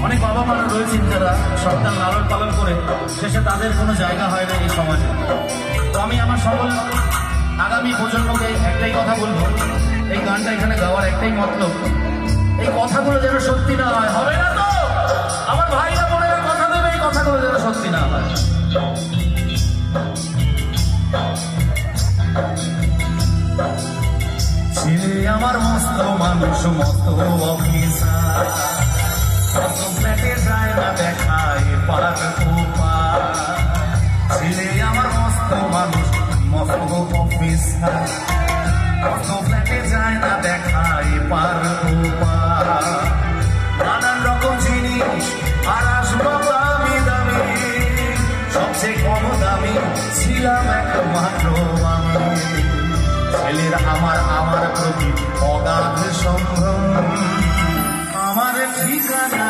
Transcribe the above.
অনেক বাবা মারা রয়েছেন যারা সন্তান লালন পালন করে শেষে তাদের কোনো জায়গা হয় না এই সমাজে। তো আমি আমার সকল আগামী প্রজন্মকে একটাই কথা বলবো, এই গানটা এখানে গাওয়ার একটাই মতলব, এই কথাগুলো যেন সত্যি না হয়। হবে না তো? আমার ভাইরা বোনেরা কথা দেবে, এই কথাগুলো যেন সত্যি না হয়। ছেলে আমার মস্ত মানুষ, মস্ত অফিসার, মস্ত ফ্ল্যাটে যায় না দেখায় পাড়ার উপর। ছেলে আমার মস্ত মানুষ, মস্ত অফিসার, মস্ত ফ্ল্যাটে যায় না দেখায় পাড়ার উপর। নানান রকম জিনিস আর আসবাব দামি দামি, সবচেয়ে কম দামি ছিলাম একমাত্র আমি। ছেলের আমার প্রতি অগাধ সম্ভ্রম, আমার ঠিকানা